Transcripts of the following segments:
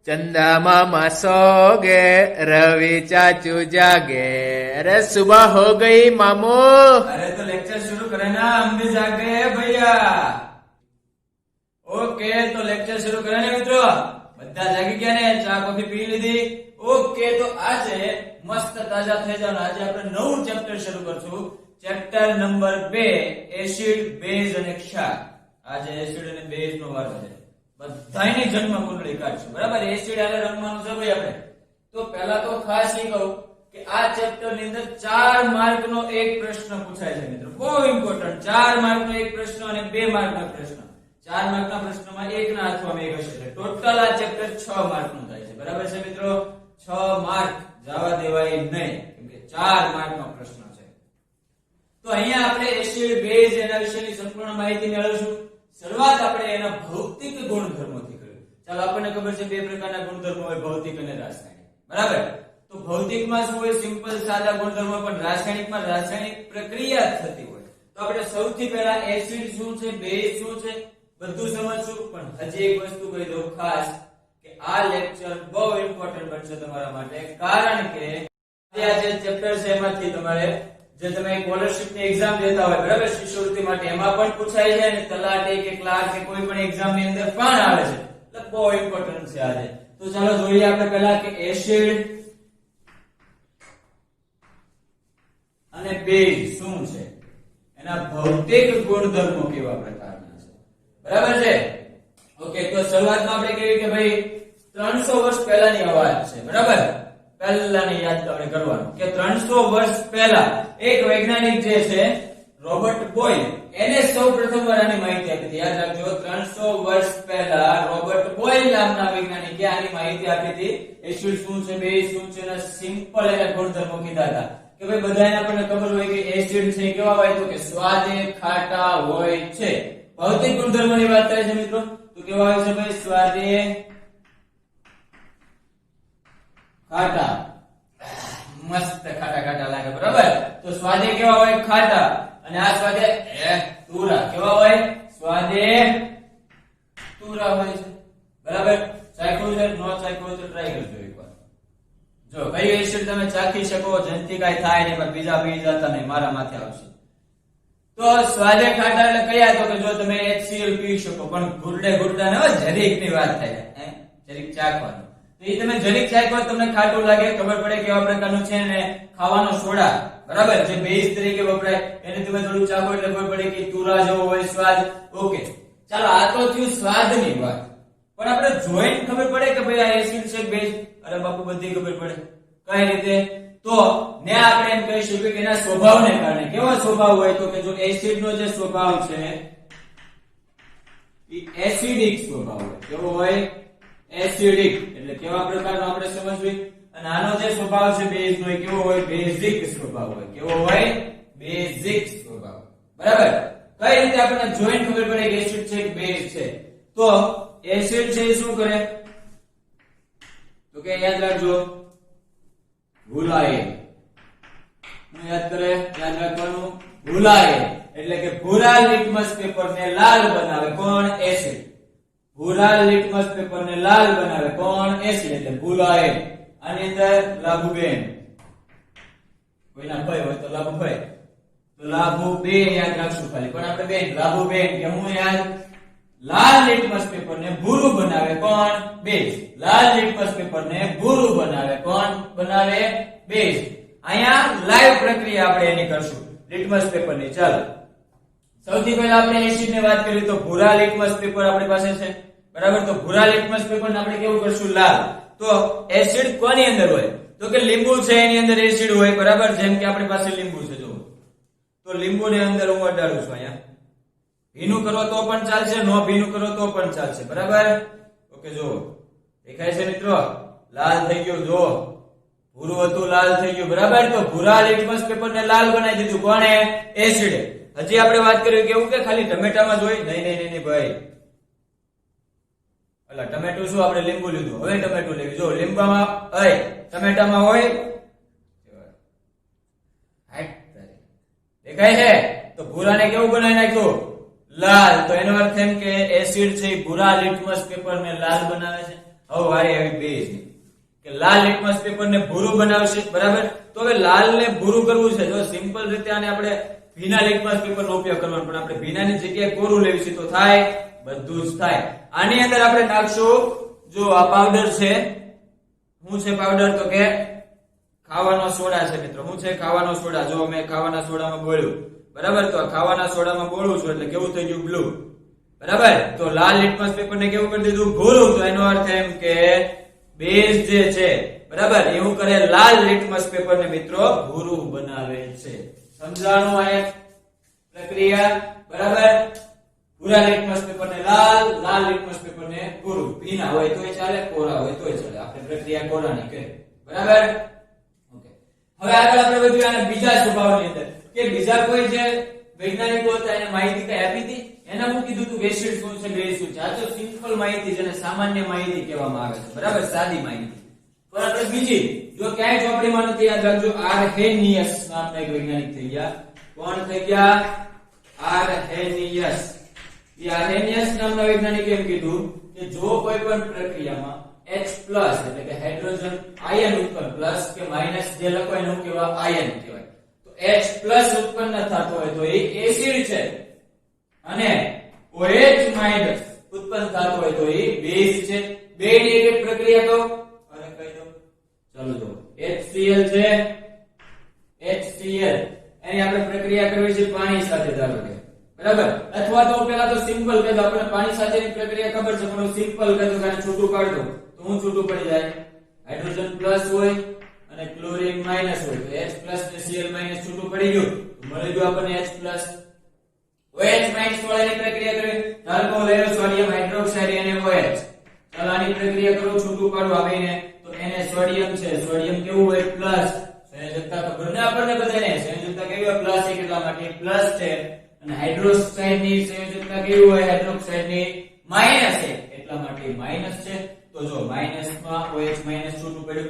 चंदा मामा सो गे रवि चाचू जागे। अरे सुबह हो गई मामू। अरे तो लेक्चर शुरू करें ना, हम भी जाग गए हैं भैया। ओके तो लेक्चर शुरू करें ने મિત્રો, બધા જાગી ગયા ને? ચા કોફી પી લીધી? ઓકે તો આજે મસ્ત તાજા થઈ જાવ. આજે આપણે નવું ચેપ્ટર શરૂ કરશું, ચેપ્ટર નંબર 2 એસિડ બેઝ અને ક્ષાર. આજે એસિડ અને બેઝ નો વારો છે. બધાની જન્મ કુંડળી કાઢશું, બરાબર? એસિડ આલે રમવાનું છે ભાઈ આપણે. તો પહેલા તો ખાસ એ કહું કે આ ચેપ્ટર ની અંદર 4 માર્ક નો એક પ્રશ્ન પૂછાય છે મિત્રો, બહુ ઇમ્પોર્ટન્ટ. 4 માર્ક નો એક પ્રશ્ન અને 2 માર્ક નો પ્રશ્ન. 4 માર્ક ના પ્રશ્નમાં એકના હાથમાં એક હશે, એટલે ટોટલ આ ચેપ્ટર 6 માર્ક નું થાય છે, બરાબર છે મિત્રો? 6 માર્ક જવા દેવાય નહીં, કેમ કે 4 માર્ક નો પ્રશ્ન છે. તો અહીંયા આપણે એસિડ બેઝ એના વિશેની સંપૂર્ણ માહિતી મેળવીશું. શરૂઆત આપણે એના ભૌતિક ગુણધર્મોથી કરીએ. ચાલો, આપણને ખબર છે બે પ્રકારના ગુણધર્મો હોય, ભૌતિક અને રાસાયણિક, બરાબર? તો ભૌતિકમાં શું હોય? સિમ્પલ સાદા ગુણધર્મો. પણ રાસાયણિકમાં રાસાયણિક પ્રક્રિયા થતી હોય. તો આપણે સૌથી પહેલા એસિડ શું છે, બેઝ શું છે બધું સમજશું. પણ હજી એક વસ્તુ કહી દઉં ખાસ, કે આ લેક્ચર બહુ ઇમ્પોર્ટન્ટ બનશે તમારા માટે, કારણ કે આ જે ચેપ્ટર છે એમાંથી તમારે જે તમે સ્કોલરશિપ ની એક્ઝામ દેતા હોય, બરાબર, શિષ્યવૃત્તિ માટે, એમાં પણ પૂછાય છે અને તલાટી કે ક્લાર્ક કે કોઈ પણ એક્ઝામ ની અંદર પણ આવે છે. એટલે બહુ ઇમ્પોર્ટન્ટ છે આજે. તો ચાલો જોઈએ આપણે પહેલા કે એસિડ અને બેઝ શું છે, એના ભૌતિક ગુણધર્મો કેવા પ્રકારના છે, બરાબર છે? ઓકે, તો શરૂઆતમાં આપણે કહીએ કે ભાઈ 300 વર્ષ પહેલાની વાત છે, બરાબર? પહેલાની યાદ આપણે કરવાનું કે 300 વર્ષ પહેલા એક વૈજ્ઞાનિક જે છે રોબર્ટ બોયલ, એને સૌપ્રથમ વાર આની માહિતી આપી હતી. યાદ રાખજો, 300 વર્ષ પહેલા રોબર્ટ બોયલ નામના વૈજ્ઞાનિકે આની માહિતી આપી હતી. એસિડ શું છે, બેઝ શું છે, અને સિમ્પલ એના ગુણધર્મો કીધા હતા. કે ભાઈ બધાને આપણને ખબર હોય કે એસિડ છે કેવા હોય, તો કે સ્વાદે ખાટા હોય છે. ભૌતિક ગુણધર્મોની વાત થાય છે મિત્રો, તો કેવા હોય છે ભાઈ? સ્વાદે ખાટા, મસ્ત ખાટા ખાટા લાગે, બરાબર? તો સ્વાદે કેવા હોય? ખાટા. અને આ સ્વાદે તુરા કેવા હોય? સ્વાદે તુરા હોય છે, બરાબર? ચાખ્યું છે? નો ચાખ્યું તો ટ્રાય કરજો એકવાર. જો કઈ એસિડ તમે ચાખી શકો, જેનથી કાઈ થાય નહીં, પણ બીજા પી જતા નહીં, મારા માથે આવશે. તો સ્વાદે ખાટા એટલે કયા? તો કે જો તમે HCl પી શકો, પણ ગુરડા ને જરીક ની વાત થાય, જરીક ચાખવાનું. તો એ તમે જરીક ચાખો તમને ખાટું લાગે, ખબર પડે કેવા પ્રકારનું છે. ને ખાવાનો સોડા, બરાબર, જે બેઝ તરીકે વપરાય, એને તમે થોડું ચાખો એટલે ખબર પડે કે તુરા જેવો હોય સ્વાદ. ઓકે, ચાલો, આ તો થયું સ્વાદની વાત. પણ આપણે જોઈને ખબર પડે કે ભાઈ આ એસિડ છે, બેઝ? અરે બાપુ, બધી ખબર પડે. કઈ રીતે? તો ને આપણે એમ કહી શકીએ કે એના સ્વભાવને કારણે. કેવો સ્વભાવ હોય? તો કે જો એસિડ નો જે સ્વભાવ છે એ એસિડિક સ્વભાવ હોય. કેવો હોય? એસિડિક. એટલે કેવા પ્રકારનો આપણે સમજવું. અને આનો જે સ્વભાવ છે બેઝ નો, કેવો હોય? બેઝિક સ્વભાવ હોય. કેવો હોય? બેઝિક સ્વભાવ, બરાબર? કઈ રીતે આપણને જોઈને ખબર પડે કે એસિડ છે કે બેઝ છે? તો એસિડ છે એ શું કરે? તો કે યાદ રાખજો, ભૂલાય. યાદ કરે, યાદ રાખવાનું, ભૂલાય. એટલે કે ભૂરા લિટમસ પેપર ને લાલ બનાવે કોણ? એસિડ. ભૂરા લિટમસ પેપર ને લાલ બનાવે કોણ? એસિડ. એટલે ભૂલાય. આની અંદર લાભુબેન, કોઈના ભાઈ હોય તો લાભુભાઈ, તો લાભુબેન યાદ રાખશું ખાલી. પણ આપણે બેન, લાભુબેન કે હું યાદ. લાલ લિટમસ પેપર ને ભૂરું બનાવે કોણ? બેઝ. લાલ લિટમસ પેપર ને ભૂરું બનાવે કોણ? બનાવે બેઝ. અહીંયા લાઈવ પ્રક્રિયા આપણે એની કરશું, લિટમસ પેપર ની. ચાલો, સૌથી પહેલા આપણે એસિડ ની વાત કરીએ તો ભૂરા લિટમસ પેપર આપણી પાસે છે, બરાબર? તો ભૂરા લિટમસ પેપર ને આપણે કેવું કરશું? લાલ. તો એસિડ કોની અંદર હોય? તો કે લીંબુ છે એની અંદર એસિડ હોય, બરાબર? જેમ કે આપણી પાસે લીંબુ છે, જો. તો લીંબુ ની અંદર હું અડાડું છું અહીંયા. ભીનું કરો તો પણ ચાલશે, નો ભીનું કરો તો પણ ચાલશે, બરાબર? ઓકે, જો દેખાય છે મિત્રો? લાલ થઈ ગયું, જો ભૂરું હતું લાલ થઈ ગયું, બરાબર? તો ભૂરા લિટમસ પેપર ને લાલ બનાવી દીધું કોણે? એસિડ. હજી આપણે વાત કરીએ કેવું કે ખાલી ટમેટામાં જ હોય? નહીં ભાઈ, એટલે ટમેટું શું, આપણે લીંબુ લીધું, હવે ટમેટું લેવું. જો લીંબામાં ટમેટામાં હોય, દેખાય છે? તો ભૂરાને કેવું બનાવી નાખ્યું? લાલ. તો એનો અર્થ એમ કે એસિડ છે ભૂરા લિટમસ પેપર ને લાલ બનાવે છે. હવે વારી આવી બેઝની કે લાલ લિટમસ પેપર ને ભૂરું બનાવશે, બરાબર. તો હવે લાલ ને ભૂરું કરવું છે તો સિમ્પલ રીતે આને આપણે ભીના લિટમસ પેપર નો ઉપયોગ કરવાનો, પણ આપણે ભીનાની જગ્યાએ કોરું લેવીશું તો થાય, બધું જ થાય. આની અંદર આપણે નાખશું, જો આ પાવડર છે, શું છે પાવડર, તો કે ખાવાનો સોડા છે મિત્રો. શું છે? ખાવાનો સોડા. જો મેં ખાવાના સોડામાં બોળ્યું, બરાબર. તો આ ખાવાના સોડામાં બોળું છું એટલે કેવું થઈ ગયું? બ્લુ, બરાબર. તો લાલ લિટમસ પેપર ને કેવું કરી દીધું? ભૂરું. તો એનો અર્થ એમ કે બેઝ જે છે, બરાબર, એવું કરે લાલ લિટમસ પેપર ને મિત્રો ભૂરું બનાવે છે. સમજાણું આ એક પ્રક્રિયા, બરાબર. ભૂરા લિટમસ પેપર ને લાલ, લાલ લિટમસ પેપર ને ભૂરું. ભીના હોય તોય ચાલે, કોરા હોય તોય ચાલે. આપણે પ્રક્રિયા કોરાની કરી, બરાબર. ઓકે, હવે આગળ આપણે વધીએ આના બીજા સ્વભાવની અંદર કે બીજા કોઈ જે વૈજ્ઞાનિકો હતા એને માહિતી કઈ આપી હતી, એના હું કીધું તું એસિડ શું છે, બેઝ શું છે. આ તો સિમ્પલ માહિતી જેને સામાન્ય માહિતી કહેવામાં આવે છે, બરાબર, સાદી માહિતી. પણ આપણે બીજી જો ક્યાંય ચોપડીમાં નથી, યાદ રાખજો, આર્હેનિયસ નામના એક વૈજ્ઞાનિક થઈ ગયા. કોણ થઈ ગયા? આર્હેનિયસ. એ આર્હેનિયસ નામના વૈજ્ઞાનિકે એમ કીધું કે જો કોઈ પણ પ્રક્રિયામાં H+ એટલે કે હાઇડ્રોજન આયન ઉત્પન્ન, પ્લસ કે માઈનસ જે લખો એનું કહેવાય આયન કહેવાય. તો H+ ઉત્પન્ન થતો હોય તો એ એસિડ છે, અને OH- ઉત્પન્ન થતો હોય તો એ બેઝ છે. બે ની એક પ્રક્રિયા કહો અને કહી દો. ચાલો જો HCl છે, HCl એની આપણે પ્રક્રિયા કરવી છે પાણી સાથે, ધારો કે, બરાબર. અથવા તો પેલા તો સિમ્પલ કહી દો, આપણે પાણી સાથેની પ્રક્રિયા ખબર છે, પણ સિમ્પલ કહી દો કે છૂટું કાઢ દો તો હું છૂટું પડી જાય. હાઇડ્રોજન પ્લસ હોય અને ક્લોરીન માઈનસ હોય તો H+ ને Cl માઈનસ છૂટું પડી ગયું, તો મળી ગયું આપણને H+. OH માઈનસ વાળાની પ્રક્રિયા કરવી, ધારો કે હું લઈ લઉં સોડિયમ હાઇડ્રોક્સાઇડ અને OH. ચાલો આની પ્રક્રિયા કરું, છૂટું કાઢું આ બેને, તો એને સોડિયમ છે, સોડિયમ કેવું હોય? પ્લસ. સંયોજકતા ખબર ને આપણને બધાને, સંયોજકતા કેવી હોય? પ્લસ. એટલા માટે પ્લસ છે. અને હાઇડ્રોક્સાઇડ ની સંયોજકતા કેવી હોય? હાઇડ્રોક્સાઇડ ની માઈનસ છે, એટલા માટે માઈનસ છે. તો જો માઈનસ માં OH- છૂટું પડ્યું.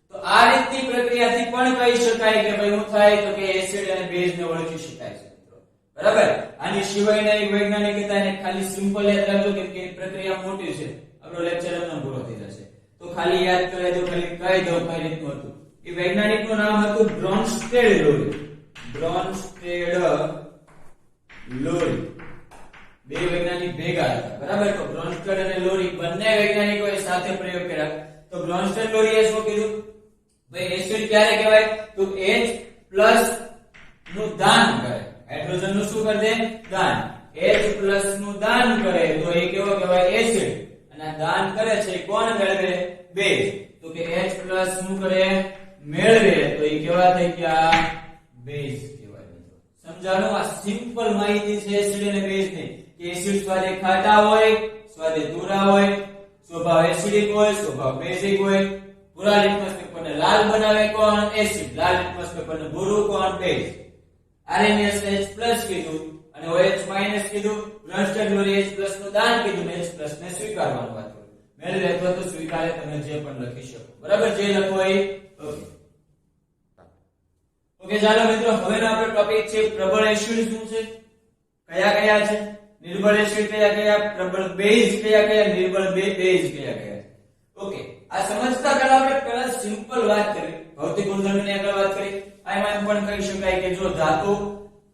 તો આ રીતની પ્રક્રિયાથી પણ કહી શકાય કે ભાઈ શું થાય, તો કે એસિડ અને બેઝ ને ઓળખી શકાય છે મિત્રો, બરાબર. આની સિવાયના એક વૈજ્ઞાનિક હતા, એને ખાલી સિમ્પલ યાદ રાખજો કે પ્રક્રિયા મોટી છે, આપણો લેક્ચર એમનો પૂરો થઈ જશે. તો ખાલી યાદ કરી દો, ખાલી કહી દો કઈ રીતનું હતું. એ વૈજ્ઞાનિકનું નામ હતું બ્રોન્સ્ટેડ લોરી. બ્રોન્સ્ટેડ લોરી. બે વૈજ્ઞાનિક ભેગા હતા, બરાબર. તો બ્રોન્સ્ટેડ અને લોરી બંને વૈજ્ઞાનિકોએ સાથે પ્રયોગ કર્યા. તો બ્રોન્સ્ટેડ લોરીએ શું કીધું? ભાઈ એસિડ ક્યારે કહેવાય? તો H+ નું દાન કરે. હાઇડ્રોજન નું શું કરે? દાન. H+ નું દાન કરે તો એ કેવો કહેવાય? એસિડ. અને આ દાન કરે છે કોણ મેળવે? બેઝ. તો કે H+ શું કરે? મેળવે તો એ કેવા થઈ ગયા? બેઝ કહેવાય. સમજાણું? આ સિમ્પલ માહિતી છે એસિડ અને બેઝ ની, કે એસિડ સ્વાદે ખાટા હોય, સ્વાદે તુરા હોય, સ્વભાવ એસિડિક હોય, સ્વભાવ બેઝિક હોય. ભૂરા લિટમસ પેપરને લાલ બનાવે કોણ? એસિડ. લાલ લિટમસ પેપરને ભૂરું કોણ? બેઝ. આરએનએસ ને H+ કીધું અને OH- કીધું. બ્રોન્સ્ટેડ લોરી H+ નું દાન કીધું ને H+ ને સ્વીકારવાનું વાત કર્યું. મેળવે અથવા તો સ્વીકારે, તમે જે પણ લખી શકો, બરાબર. જે લખો એ ઓકે. ઓકે, ચાલો મિત્રો, હવેનો આપણો ટોપિક છે પ્રબળ એસિડ શું છે, કયા કયા છે, નિર્બળ એસિડ કયા કયા, પ્રબળ બેઝ કયા કયા, નિર્બળ બેઝ કયા કયા. ઓકે, આ સમજતા પહેલા આપણે પહેલા સિમ્પલ વાત કરી, ભૌતિક ગુણધર્મની આગળ વાત કરી. આમાં એમ પણ કહી શકાય કે જો ધાતુ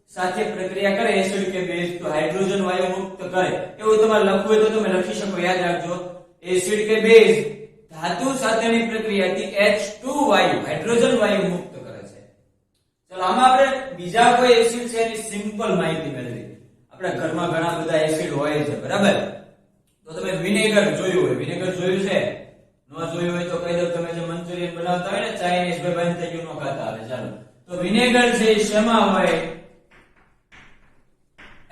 સાથે પ્રક્રિયા કરે એસિડ કે બેઝ તો હાઇડ્રોજન વાયુ મુક્ત કરે. એવું તમારે લખવું હોય તો તમે લખી શકો. યાદ રાખજો, એસિડ કે બેઝ ધાતુ સાથેની પ્રક્રિયાથી H2 વાયુ હાઇડ્રોજન વાયુ મુક્ત કરે છે. ચલો આમાં આપણે બીજા કોઈ એસિડ છે એની સિમ્પલ માહિતી મેળવી. આપણા ઘરમાં ઘણા બધા એસિડ હોય છે, બરાબર. તો તમે વિનેગર જોયું હોય, વિનેગર જોયું છે? ન જોયું હોય તો કહી દો, તમે જે મંચુરિયન બનાવતા હોય ને ચાઇનીઝ ભાઈ બંધ થઈ ગયું ન ખાતા આવે. ચાલો, તો વિનેગર છે એ શેમાં હોય?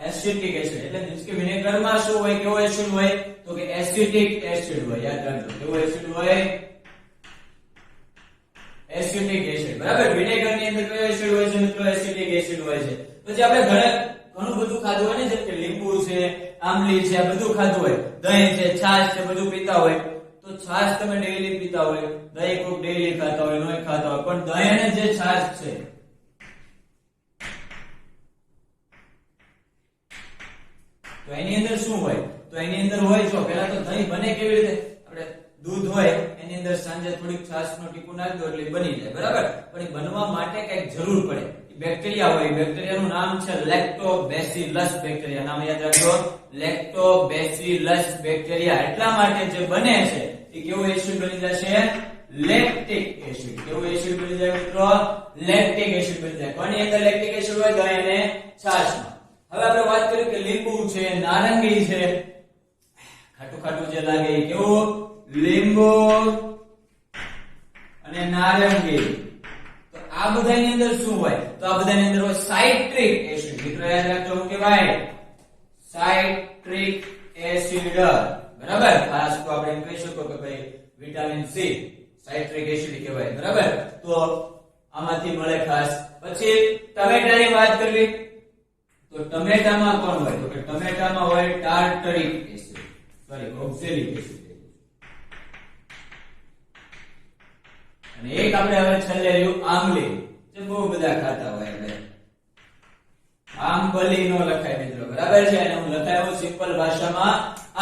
Acetic acid. એટલે મીન્સ કે વિનેગરમાં શું હોય? કેવો એસિડ હોય? તો કે એસિટિક એસિડ હોય. યાદ રાખજો, કેવો એસિડ હોય? એસિટિક એસિડ, બરાબર. વિનેગર ની અંદર કયો એસિડ હોય છે મિત્રો? એસિટિક એસિડ હોય છે. પછી આપણે ઘણું બધું ખાધું હોય ને, જેમ કે લીંબુ છે, આમલી છે, આ બધું ખાધું હોય, દહીં છે, છાશ છે, બધું પીતા હોય. તો છાશ તમે ડેઈલી પીતા હોય, દહીં કોક ડેઈલી ખાતા હોય, નોય ખાતા હોય, પણ દહીં અને જે છાશ છે તો એની અંદર શું હોય? તો એની અંદર હોય, જો પહેલા તો દહીં બને કેવી રીતે? આપણે દૂધ હોય એની અંદર સાંજે થોડીક છાશનો ટીપું નાખી દો એટલે બની જાય, બરાબર. પણ એ બનવા માટે કઈક જરૂર પડે. બેક્ટેરિયા હોય, બેક્ટેરિયાનું નામ છે લેક્ટોબેસિલસ બેક્ટેરિયા. નામ યાદ રાખજો, લેક્ટોબેસિલસ બેક્ટેરિયા. એટલા માટે જે બને છે એ કેવું એસિડ બની જશે? Lactic acid. કેવું એસિડ બની જાય મિત્રો? લેક્ટિક એસિડ બની જાય. કોની અંદર લેક્ટિક એસિડ હોય? ગાય અને છાશમાં. હવે આપણે વાત કરીએ કે લીંબુ છે, નારંગી છે, ખાટું ખાટું જે લાગે એ કેવું? લીંબુ અને નારંગી. તો આ બધાની અંદર શું હોય? તો આ બધાની અંદર હોય સાઇટ્રિક એસિડ. મિત્રો યાદ રાખજો શું કહેવાય? Citric acid. બરાબર. ખાસ તો આપણે એમ કહી શકો કે ભાઈ વિટામિન સી સાઇટ્રિક એસિડ કહેવાય, બરાબર. તો આમાંથી મળે ખાસ. પછી ટમેટાની વાત કરવી તો ટમેટામાં કોણ હોય? તો કે ટમેટામાં હોય tartaric acid, sorry oxalic acid. અને એક આપણે હવે છેલ્લે રહ્યું આંબલી, જે બહુ બધા ખાતા હોય. એટલે આંબલી નો લખાય મિત્રો, બરાબર છે. અને હું લખાયું સિમ્પલ ભાષામાં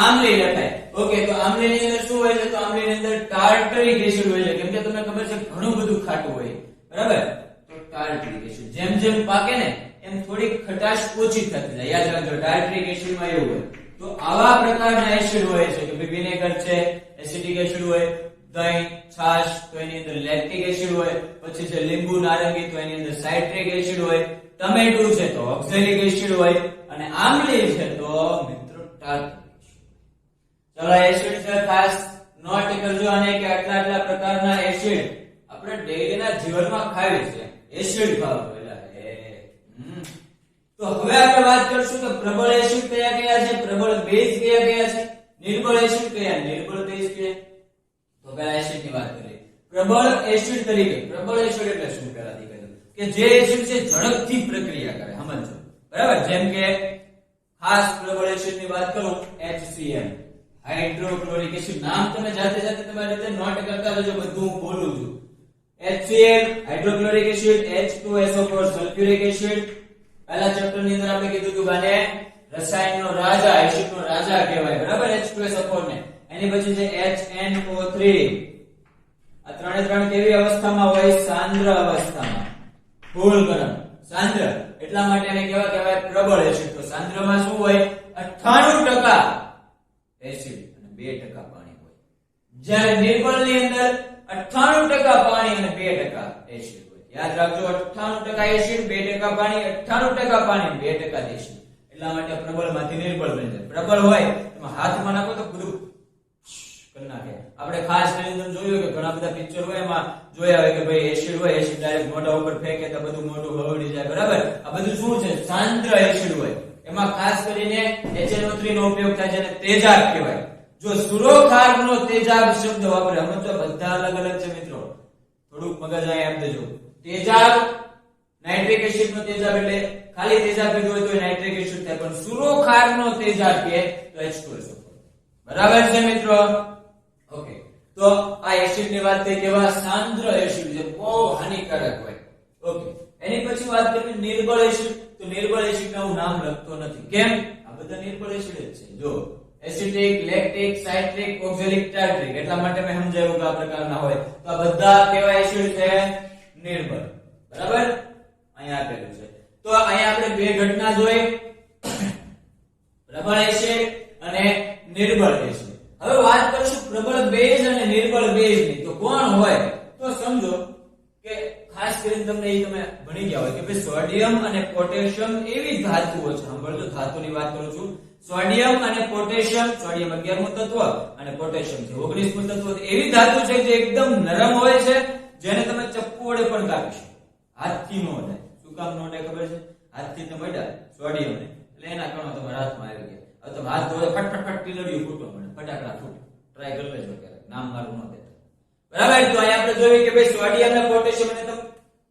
આંબલી લખાય. ઓકે, તો આંબલી ની અંદર શું હોય છે? તો આંબલી ની અંદર ટાર્ટરિક એસિડ હોય છે. કેમ કે તમને ખબર છે ઘણું બધું ખાટું હોય, બરાબર. તો ટાર્ટરિક એસિડ જેમ જેમ પાકે ને એમ થોડીક ખટાશ ઓછી થતી જાય. યાદ રાખજો, ટાર્ટરિક એસિડ માં એવું હોય. તો આવા પ્રકારના એસિડ હોય છે કે વિનેગર છે, એસિડિક એસિડ હોય, દહીં, છાશ તો એની અંદર લેક્ટિક એસિડ હોય, પછી છે લીંબુ, નારંગી તો એની અંદર સાઇટ્રિક એસિડ હોય, ટમેટું છે તો ઓક્ઝેલિક એસિડ હોય, અને આંબલી છે તો મિત્રો ટાર્ટરિક એસિડ. ચલો એસિડ છે ખાસ નોટ કરજો, અને કે આટલા આટલા પ્રકારના એસિડ આપણે ડેઈલીના જીવનમાં ખાવી છે. એસિડ ખાવ તો હવે આપણે વાત કરશું કે પ્રબળ એસિડ કયા કયા છે, પ્રબળ બેઝ કયા કયા છે, નિર્બળ એસિડ કયા, નિર્બળ બેઝ કયા. તો પહેલા એસિડ ની વાત કરીએ. પ્રબળ એસિડ તરીકે, પ્રબળ એસિડ એટલે શું પહેલાથી કહી દઉં કે જે એસિડ છે ઝડપથી પ્રક્રિયા કરે, સમજો, બરાબર. જેમ કે ખાસ પ્રબળ એસિડ ની વાત કરું HCl, હાઇડ્રોક્લોરિક એસિડ. નામ તમે જાતે જાતે તમારી રીતે નોટ કરતા રહેજો, બધું હું બોલું છું. HCl hydrochloric acid, H2SO4 sulphuric acid. પહેલા ચેપ્ટર ની અંદર આપણે કીધું કે આને રસાયણનો રાજા, એસિડનો રાજા કહેવાય, બરાબર, H2SO4 ને. એની પછી છે HNO3. આ ત્રણે ત્રણ કેવી અવસ્થામાં હોય? સાંદ્ર અવસ્થામાં, ફૂલ ગરમ, સાંદ્ર. એટલા માટે એને કેવા કહેવાય? પ્રબળ એસિડ. તો સાંદ્રમાં શું હોય? 98% એસિડ અને 2% પાણી હોય. જ્યારે નિર્બળ ની અંદર 98% પાણી અને 2% એસિડ હોય. યાદ રાખજો, 98% એસિડ, 2% પાણી, 98% પાણી, 2% એસિડ. એટલા માટે પ્રબળ માંથી નિર્બળ બની જાય. પ્રબળ હોય એમાં હાથમાં નાખો તો બધું કરી નાખે. આપણે ખાસ કરીને જોયું કે ઘણા બધા પિક્ચર હોય એમાં જોયા હોય કે ભાઈ એસિડ હોય, એસિડ ડાયરેક્ટ મોઢા ઉપર ફેંકે તો બધું મોઢું હળવડી જાય, બરાબર. આ બધું શું છે? સાંદ્ર એસિડ હોય. એમાં ખાસ કરીને HNO3 નો ઉપયોગ થાય છે, અને તેજાબ કહેવાય. જો સુરોખારનો તેજાબ શબ્દ વાપરે, સમજો બધા અલગ અલગ છે મિત્રો, થોડુંક મગજ અહીં આપી દેજો. તેજાબ નાઇટ્રિક એસિડ નો તેજાબ એટલે ખાલી તેજાબ કીધું હોય તો નાઇટ્રિક એસિડ થાય, પણ સુરોખારનો તેજાબ કે તો H2SO4. બરાબર છે મિત્રો? ઓકે, તો આ એસિડ ની વાત થઈ, કેવા સાંદ્ર એસિડ જે બહુ હાનિકારક હોય. ઓકે, એની પછી વાત કરીએ નિર્બળ એસિડ. તો નિર્બળ એસિડ નું નામ લખતો નથી. કેમ? આ બધા નિર્બળ એસિડ જ છે. જો acidic, lactic, citric, oxalic, tartaric. એટલા માટે મેં સમજાવ્યું કે આ પ્રકારના હોય. તો આ બધા કેવા એસિડ છે? નિર્બળ. બરાબર, અહીંયા આપેલું છે. તો અહીંયા આપણે બે ઘટના જોઈ, પ્રબળ એસિડ અને નિર્બળ એસિડ. હવે વાત કરીશું પ્રબળ બેઝ અને નિર્બળ બેઝ ની. તો કોણ હોય? તો સમજો કે ખાસ કરીને તમને એ તમે ભણી ગયા હોય કે ભાઈ સોડિયમ અને પોટેશિયમ એવી ધાતુઓ છે. સાંભળજો, ધાતુની વાત કરું છું. સોડિયમ અને પોટેશિયમ, સોડિયમ 11મું તત્વ અને પોટેશિયમ છે 19મું તત્વ. એવી ધાતુ છે જે એકદમ નરમ હોય છે, જેને તમે ચપ્પુ વડે પણ કાપી શકો, હાથથી નો અડાય. શું કામ નો અડાય ખબર છે? હાથથી તમે અડાય સોડિયમ ને એટલે એના કણો તમારા હાથમાં આવી ગયા. હવે તમે હાથ ધોળે ફટ ટીલડિયું ફૂટવા મળે, ફટાકડા ફૂટે. ટ્રાય કરી લેજો ક્યારેક, નામ મારું ન દેતા, બરાબર. તો અહીંયા આપણે જોયું કે ભાઈ સોડિયમ અને પોટેશિયમ ને તમે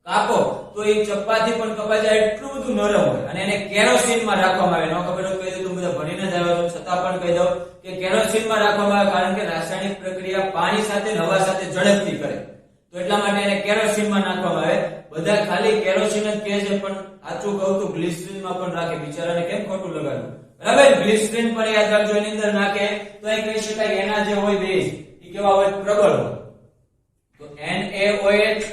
કાપો તો એ ચપ્પાથી પણ કપાઈ જાય, એટલું બધું નરમ હોય. અને એને કેરોસીનમાં રાખવામાં આવે. ન ખબર હોય કહી દઉં, બધા ભણીને જ આવ્યો છો છતાં પણ કહી દઉં કે કેરોસીનમાં રાખવામાં આવે, કારણ કે રાસાયણિક પ્રક્રિયા પાણી સાથે હવા સાથે ઝડપથી કરે. તો એટલા માટે એને કેરોસીનમાં નાખવામાં આવે. બધા ખાલી કેરોસીન જ કહે છે, પણ સાચું કહું તો ગ્લિસરીનમાં પણ રાખે. બિચારાને કેમ ખોટું લગાડવું, બરાબર. ગ્લિસરીન પણ યાદ રાખજો, એની અંદર નાખે તો એ કહી શકાય એના જે હોય બેઝ એ એ કેવા હોય? પ્રબળ હોય. તો NaOH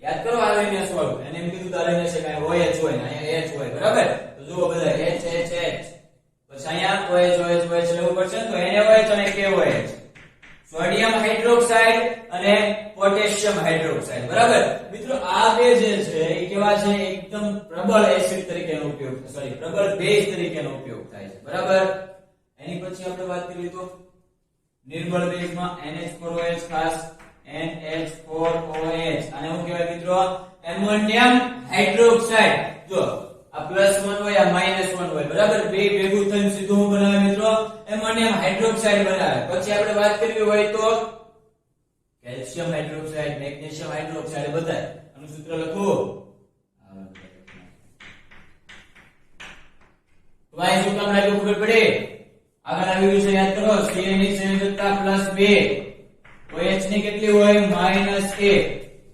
યાદ કરો આરએનએ સ્વરૂપ. એને એમ કીધું તો આરએનએ છે કાંઈ OH હોય ને અહીંયા H હોય, બરાબર? તો જુઓ બધા H H H. પછી અહીંયા OH OH OH લેવું પડશે તો NaOH અને KOH. સોડિયમ હાઇડ્રોક્સાઇડ અને પોટેશિયમ હાઇડ્રોક્સાઇડ, બરાબર? મિત્રો આ બે જે છે એ કેવા છે? એકદમ પ્રબળ એસિડ તરીકેનો ઉપયોગ, સોરી પ્રબળ બેઝ તરીકેનો ઉપયોગ થાય છે, બરાબર? એની પછી આપણે વાત કરીએ તો નિર્બળ બેઝમાં NH4OH ખાસ NH4OH અને શું કહેવાય મિત્રો? Ammonium hydroxide. જો આ +1 હોય આ -1 હોય, બરાબર? બે ભેગું થઈને સીધું શું બનાવે મિત્રો? એમોનિયમ હાઇડ્રોક્સાઇડ બનાવે. પછી આપણે વાત કરવી હોય તો કેલ્શિયમ હાઇડ્રોક્સાઇડ, મેગ્નેશિયમ હાઇડ્રોક્સાઇડ બધાય. આનું સૂત્ર લખો. વાય શું કામ લાગ્યું ખબર પડે? આગળ આવી વિશે યાદ કરો. Ca ની સંયોજકતા +2, OH ની કેટલી હોય? -1.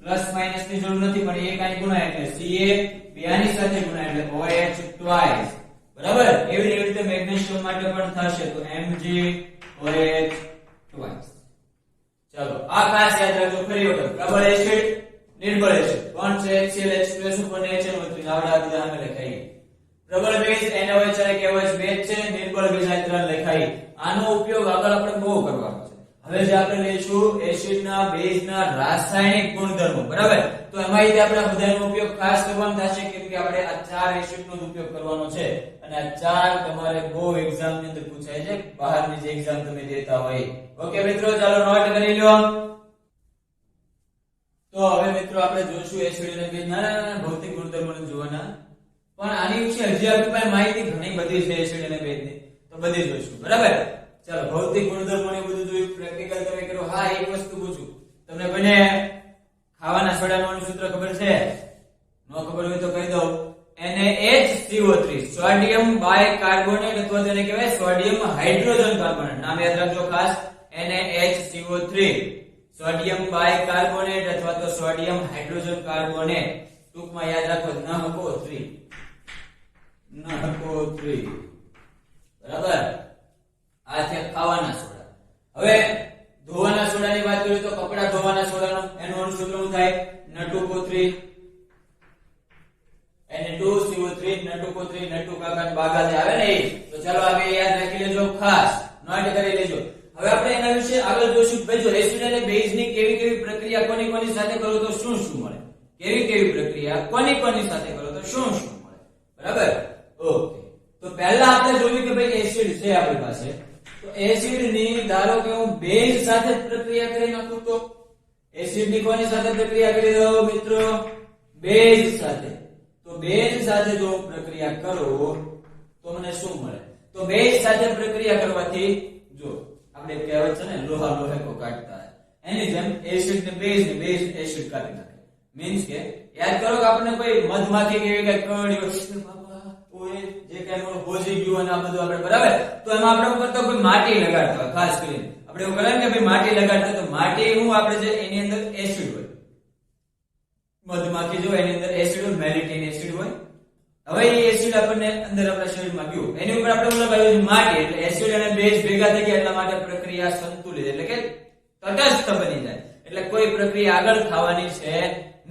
પ્લસ માઇનસ ની જરૂર નથી પણ એક આની ગુણાય એટલે Ca બે આની સાથે ગુણાય એટલે OH twice, બરાબર? એવી રીતે મેગ્નેશિયમ માટે પણ થશે તો MgOH twice. ચલો આ ખાસ યાદ રાખજો. ફરી વખત પ્રબળ એસિડ, નિર્બળ એસિડ કોણ છે? HCl H2S ઉપર ને HNO3 આવડા બધા અમે લખાઈએ. પ્રબળ બેઝ NaOH અને KOH બેઝ છે, નિર્બળ બેઝ આ ત્રણ લખાઈ. આનો ઉપયોગ આગળ આપણે બહુ કરવાનો છે. હવે જે આપણે લઈશું એસિડના બેઝના રાસાયણિક ગુણધર્મો, બરાબર? તો એમાં આપણે બધાનો ઉપયોગ ખાસ કરવાનો થશે કેમ કે આપણે આ ચાર એસિડનો જ ઉપયોગ કરવાનો છે અને આ ચાર તમારે બહુ એક્ઝામ ની અંદર પૂછાય છે, બહારની જે એક્ઝામ તમે દેતા હોય. ઓકે મિત્રો, ચાલો નોટ કરી લો. તો હવે મિત્રો આપણે જોશું એસિડ અને બેઝ ના ભૌતિક ગુણધર્મોને જોવાના, પણ આની વિશે હજી આપણી પાસે માહિતી ઘણી બધી છે એસિડ અને બેઝની, તો બધી જોઈશું, બરાબર? ચાલો ભૌતિક ગુણધર્મોને બધું જોયું, પ્રેક્ટિકલ તમે કરો. હા, એક વસ્તુ પૂછું તમને, કોઈને ખાવાના સોડાનું સૂત્ર ખબર છે? ન ખબર હોય તો કહી દઉં. NaHCO3 સોડિયમ બાયકાર્બોનેટ અથવા તેને કહેવાય સોડિયમ હાઇડ્રોજન કાર્બોનેટ. નામ યાદ રાખજો ખાસ, NaHCO3 સોડિયમ બાયકાર્બોનેટ અથવા તો સોડિયમ હાઇડ્રોજન કાર્બોનેટ. ટૂંકમાં યાદ રાખો NaHCO3, બરાબર? આ છે ખાવાના સોડા. હવે ધોવાના સોડાની વાત કરીએ તો કપડા ધોવાના સોડાનો એનું અણુસૂત્ર શું થાય? N2CO3 Na2CO3 N2CO3 N2 કાકા બાગા જે આવે ને એ. તો ચાલો આ બે યાદ રાખી લેજો, ખાસ નોટ કરી લેજો. હવે આપણે એના વિશે આગળ જોશું. ભાઈ જો એસિડ અને બેઝ ની કેવી કેવી પ્રક્રિયા કોની કોની સાથે કરો તો શું શું મળે, કેવી કેવી પ્રક્રિયા કોની કોની સાથે કરો તો શું શું મળે, બરાબર? ઓકે, તો પહેલા આપણે જોયું કે ભાઈ એસિડ છે આપણી પાસે, તો એસિડ ની ધારો કે હું બેઝ સાથે પ્રક્રિયા કરી નાખું તો એસિડ ની કોની સાથે પ્રક્રિયા કરી દઉં મિત્રો? બેઝ સાથે. તો બેઝ સાથે જો પ્રક્રિયા કરો તો મને શું મળે? તો બેઝ સાથે પ્રક્રિયા કરવાથી જો આપણે કહેવત છે ને, લોહા લોહે કો કાટતા હે, એની જેમ એસિડ ને બેઝ એસિડ કાઢી નાખે. મીન્સ કે યાદ કરો કે આપણે કોઈ મધમાખી કેવી કઈ કવડી બાબા ઓય જે કઈ મોર ભોજી ગયું અને આ બધું આપણે, બરાબર? તો એમાં આપણે શું કરતા કોઈ માટી લગાડતા હોય. ખાસ કરીને આપણે એવું કરે કે ભાઈ માટી લગાડતા, તો માટી હું આપણે જે એની અંદર એસિડ હોય, મધમાખી જો એની અંદર એસિડ હોય, મેલિટીન એસિડ હોય. હવે એ એસિડ આપણને અંદર આપણા શરીરમાં ગયું, એની ઉપર આપણે શું લગાવ્યું? માટી. એટલે એસિડ અને બેઝ ભેગા થઈ ગયા, એટલા માટે પ્રક્રિયા સંતુલિત એટલે કે તટસ્થ બની જાય, એટલે કોઈ પ્રક્રિયા આગળ થવાની છે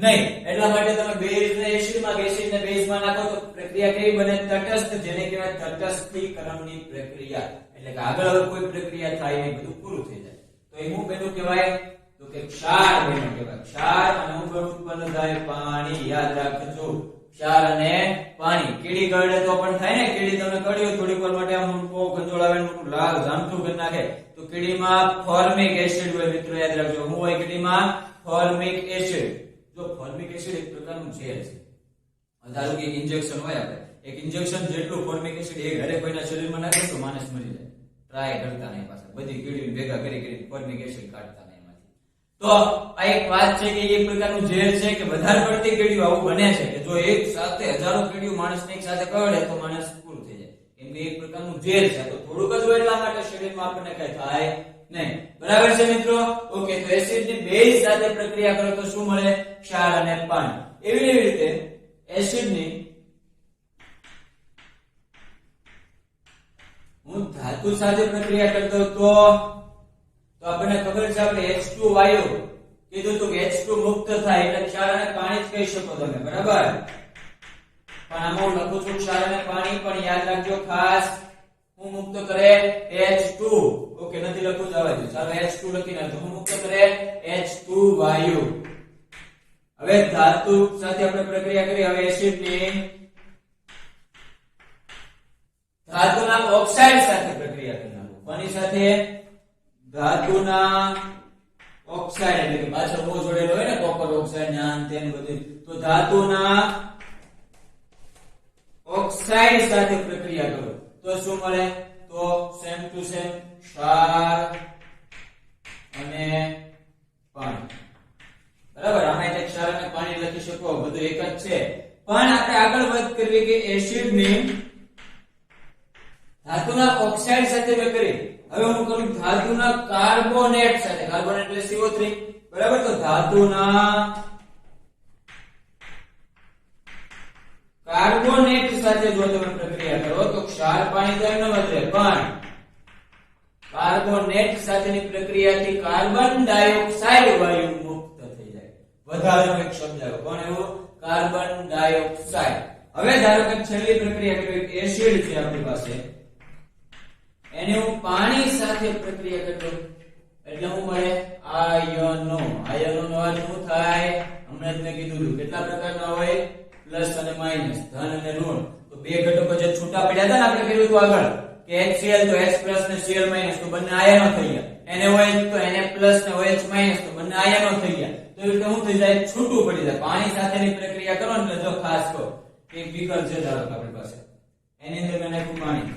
નહીં. એટલા માટે તમે બેઝ ને એસિડમાં, એસિડ ને બેઝમાં નાખો તો પ્રક્રિયા કેવી બને? તટસ્થ, જેને કહેવાય તટસ્થીકરણની પ્રક્રિયા. એટલે કે આગળ હવે કોઈ પ્રક્રિયા થાય નહીં, બધું પૂરું થઈ જાય. તો એ હું બેનું કહેવાય તો કે ક્ષાર બેનું કહેવાય. ક્ષાર અને હું ઉત્પન્ન થાય પાણી. યાદ રાખજો, ક્ષાર અને પાણી. કીડી કરડે તો પણ થાય ને, કીડી તમે કડ્યો થોડીક વાર માટે આમ કંટ્રોલ આવે ને લાલ જામતું કરી નાખે, તો કીડીમાં ફોર્મિક એસિડ હોય મિત્રો. યાદ રાખજો, હું હોય કીડીમાં? Formic acid. જો ફોર્મિક એસિડ એક પ્રકારનું ઝેર છે. ધારો કે ઇન્જેક્શન હોય, આપણે એક ઇન્જેક્શન જેટલું ફોર્મિક એસિડ એક ઘરે કોઈના શરીરમાં નાખે તો માણસ મરી જાય. ટ્રાય કરતા નહીં પાછા, બધી કીડીને ભેગા કરી ફોર્મિક એસિડ કાઢતા નહીં એમાંથી. તો આ એક વાત છે કે એક પ્રકારનું ઝેર છે કે વધારે પડતી કીડીઓ આવું બને છે કે જો એક સાથે હજારો કીડીઓ માણસને એક સાથે કરડે તો માણસ પૂરું થઈ જાય. એમ કે એક પ્રકારનું ઝેર છે. તો થોડુંક જ હોય એટલા માટે શરીરમાં આપણને કઈ થાય નહીં, બરાબર છે મિત્રો? ઓકે, તો એસિડ ની બેઝ સાથે પ્રક્રિયા કરો તો શું મળે? ક્ષાર અને પાણી. એવી રીતે એસિડ ની હું ધાતુ સાથે પ્રક્રિયા કરતો તો આપણને આપણને ખબર છે આપણે H2 વાયુ કીધું તો કે H2 મુક્ત થાય એટલે ક્ષાર અને પાણી જ કહી શકો તમે, બરાબર? પણ આમાં હું લખું છું ક્ષાર અને પાણી, પણ યાદ રાખજો ખાસ હું મુક્ત કરે H2. ઓકે, નથી લખું જવા દો, ચાલો H2 લખી નાખો. હું મુક્ત કરે H2 વાયુ. હવે ધાતુ સાથે આપણે પ્રક્રિયા કરી. હવે એસિડ ની ધાતુના ઓક્સાઇડ સાથે પ્રક્રિયા કરી નાખો. કોની સાથે? ધાતુના ઓક્સાઇડ, એટલે કે પાછળ ઓ જોડેલો હોય ને, કોપર ઓક્સાઇડ ને આન તેન બધું. તો ધાતુના ઓક્સાઇડ સાથે પ્રક્રિયા કરો તો શું મળે? તો સેમ ટુ સેમ ક્ષાર અને પાણી, બરાબર? આમાં એટલે ક્ષાર અને પાણી લખી શકો, બધું એક જ છે. પણ આપણે આગળ વાત કરવી કે એસિડ ની ધાતુના ઓક્સાઇડ સાથે મેં કરી. હવે હું કરું ધાતુના કાર્બોનેટ સાથે. કાર્બોનેટ એટલે CO3, બરાબર? તો ધાતુના કાર્બોનેટ સાથે જો તમે પ્રક્રિયા કરો તો ક્ષાર પાણી તો એમનો જ રહે, પણ કાર્બોનેટ સાથેની પ્રક્રિયાથી કાર્બન ડાયોક્સાઇડ વાયુ મુક્ત થઈ જાય. વધારાનો એક શબ્દ આવ્યો, કોણ આવ્યો? Carbon dioxide. હવે ધારો કે છેલ્લી પ્રક્રિયા કરવી, એસિડ છે આપણી પાસે, એને હું પાણી સાથે પ્રક્રિયા કરતો એટલે હું મળે આયનો. આયનોનો અર્થ શું થાય? હમણાં જ મેં કીધું હતું કેટલા પ્રકારના હોય? પ્લસ અને માઈનસ, ધન અને ઋણ. તો બે ઘટકો જે છૂટા પડ્યા હતા ને, આપણે કર્યું હતું આગળ કે HCl તો H+ ને Cl- તો બંને આયનો થઈ ગયા. NaOH તો Na+ ને OH- તો બંને આયનો થઈ ગયા. તો એ રીતે શું થઈ જાય? છૂટું પડી જાય. પાણી સાથેની પ્રક્રિયા કરો ને એટલે જો ખાસ કહો કે એક બીકર છે ધારો કે આપણી પાસે, એની અંદર મેં નાખ્યું પાણી,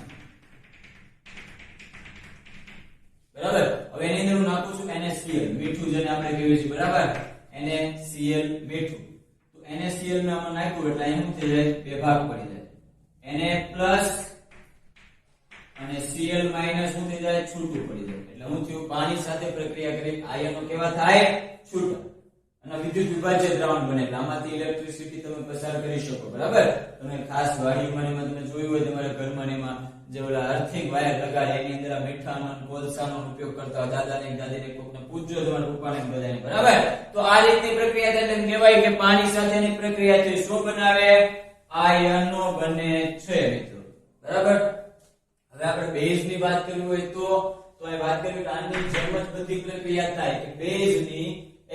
બરાબર? હવે એની અંદર હું નાખું છું NaCl, મીઠું જેને આપણે કહીએ છીએ, બરાબર? NaCl મીઠું. તો NaCl ને આમાં નાખ્યું એટલે અહીં શું થઈ જાય? બે ભાગ પડી જાય. Na+ અને Cl- શું થઈ જાય? છૂટું પડી જાય. એટલે હું થયું પાણી સાથે પ્રક્રિયા કરી આયનો કેવા થાય? છૂટા. અને વિદ્યુત વિભાજ્ય દ્રાવણ બને એટલે આમાંથી ઇલેક્ટ્રિસિટી તમે પસાર કરી શકો, બરાબર? તમે ખાસ વાડીમાં તમે જોયું હોય તમારા ઘરમાં એમાં જે ઓલા અર્થિંગ વાયર લગાડે એની અંદર આ મીઠાનો કોલસાનો ઉપયોગ કરતા હોય, દાદાને દાદીને કોકને પૂછજો, તમારા પપ્પાને બધાને, બરાબર? તો આ રીતની પ્રક્રિયા થાય તેમ કહેવાય કે પાણી સાથેની પ્રક્રિયાથી શું બનાવે? આયનો બને છે મિત્રો, બરાબર? હવે આપણે બેઝ ની વાત કરવી હોય તો અહીં વાત કરવી કે આની જેમ જ બધી પ્રક્રિયા થાય કે બેઝ ની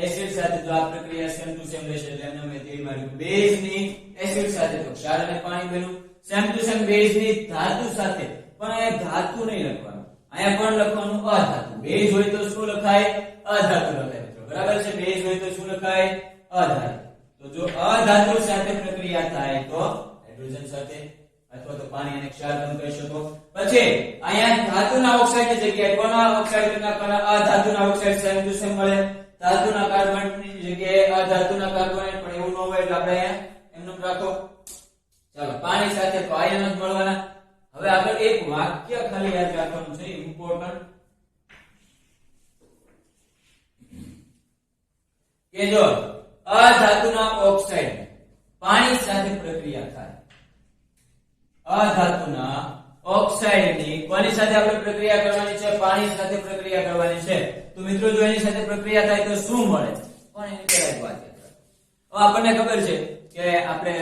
એસિડ સાથે જો આ પ્રક્રિયા સેમ ટુ સેમ રહેશે એટલે એમને મેં તેલ માર્યું. બેઝ ની એસિડ સાથે તો ક્ષાર અને પાણી બન્યું. સેમ ટુ સેમ બેઝ ની ધાતુ સાથે, પણ અહીંયા ધાતુ નહીં લખવાનું, અહીંયા પણ લખવાનું અધાતુ. બેઝ હોય તો શું લખાય? અધાતુ લખાય મિત્રો, બરાબર છે? બેઝ હોય તો શું લખાય? અધાતુ. તો જો અધાતુ સાથે પ્રક્રિયા થાય તો હાઇડ્રોજન સાથે અથવા તો પાણી અને ક્ષાર તમે કહી શકો. પછી અહીંયા ધાતુના ઓક્સાઇડ ની જગ્યાએ કોના ઓક્સાઇડ કરતા અધાતુના ઓક્સાઇડ સેમ ટુ સેમ મળે. ધાતુના કાર્બન ની જગ્યાએ અધાતુના કાર્બોનેટ, પણ એવું ન હોય એટલે આપણે અહીંયા એમનું રાખો. ચાલો, પાણી સાથે તો આયન જ મળવાના. હવે આગળ એક વાક્ય ખાલી યાદ રાખવાનું છે, ઇમ્પોર્ટન્ટ, કે જો અધાતુના ઓક્સાઇડ પાણી સાથે પ્રક્રિયા થાય, અધાતુના ઓક્સાઇડ ની કોની સાથે આપણે પ્રક્રિયા કરવાની છે? પાણી સાથે પ્રક્રિયા કરવાની છે. તો મિત્રો જો એની સાથે પ્રક્રિયા થાય તો શું મળે? પણ એની પહેલા એક વાત યાદ રાખો. હવે આપણને ખબર છે કે આપણે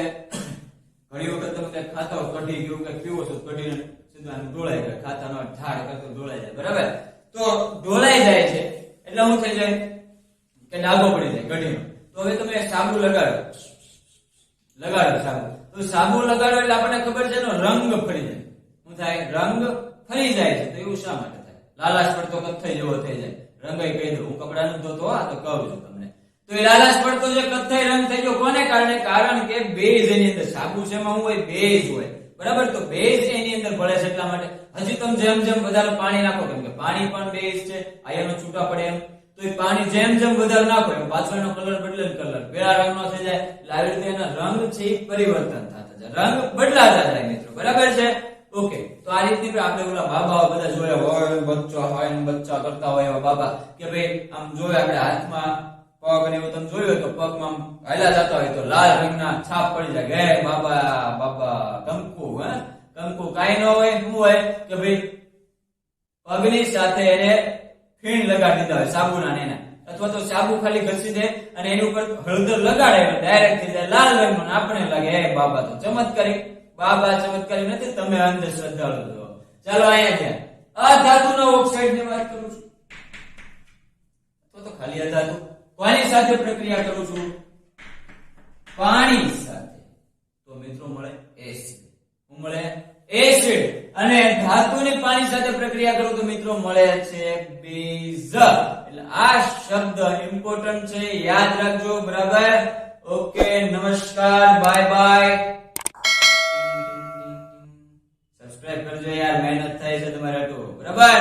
ઘણી વખત તમે કઈ ખાતા હો, કઢી કેવું કઈ પીવો છો, કઢીને સીધું આમ ઢોળાઈ જાય, ખાતાનો ઢાળ કરતો ઢોળાઈ જાય, બરાબર? તો ઢોળાઈ જાય છે એટલે શું થઈ જાય? કે ડાઘો પડી જાય કઢીનો. તો હવે તમે સાબુ લગાડો સાબુ, તો સાબુ લગાડો એટલે આપણને ખબર છે એનો રંગ ફરી જાય. શું થાય? રંગ ફરી જાય છે. તો એવું શા માટે થાય? લાલાશ પડતો કથ્થઈ જેવો થઈ જાય. રંગાઈ કહી દઉં, હું કપડાનું ધોતો આ તો કહું છું તમને. તો એ લાલાશ પડતો જે કથ્થઈ રંગ થઈ ગયો, કોને કારણે? કારણ કે બેઝ એની અંદર, સાબુ છે એમાં શું હોય? બેઝ હોય, બરાબર? તો બેઝ એની અંદર ભળે છે એટલા માટે. હજી તમે જેમ જેમ વધારે પાણી નાખો, કેમ કે પાણી પણ બેઝ છે, આયનો છૂટા પડે એમ, તો એ પાણી જેમ જેમ વધારે નાખો એમ પાછો એનો કલર બદલે, કલર પીળા રંગનો થઈ જાય. એટલે આવી રીતે એના રંગ છે એ પરિવર્તન થતા જાય, રંગ બદલાતા જાય મિત્રો, બરાબર છે? ઓકે, તો આ રીતની આપણે ઓલા બાબા બધા જોયા હોય, બચ્ચા હોય ને બચ્ચા કરતા હોય એવા બાબા કે ભાઈ આમ જોયા આપણે હાથમાં પગ ને એવું તમે જોયું તો પગમાં હાલ્યા જતા હોય તો લાલ રંગના છાપ પડી જાય, હે બાબા બાબા કંકુ. કંકુ કાઈ ન હોય, શું હોય કે ભાઈ પગની સાથે એને ખીણ લગાડી દીધા હોય સાબુના ને એના, અથવા તો સાબુ ખાલી ઘસી દે અને એની ઉપર હળદર લગાડે એટલે ડાયરેક્ટ થઈ જાય લાલ રંગનું ને આપણે લાગે હે બાબા તો ચમત્કારી. બાબા ચમત્કારી નથી, તમે અંધશ્રદ્ધાળુ છો. ચાલો અહીંયા છે અધાતુના ઓક્સાઇડ ની વાત કરું છું, તો ખાલી અધાતુ. કોની સાથે પ્રક્રિયા કરું છું? પાણી સાથે. તો મિત્રો મળે એસિડ. શું મળે? એસિડ. અને ધાતુની પાણી સાથે પ્રક્રિયા કરું તો મિત્રો મળે છે બેઝ. એટલે આ શબ્દ ઇમ્પોર્ટન્ટ છે, યાદ રાખજો. બરાબર? ઓકે, નમસ્કાર, બાય બાય. સબસ્ક્રાઇબ કરજો યાર, મહેનત થાય છે તમારે. બરાબર?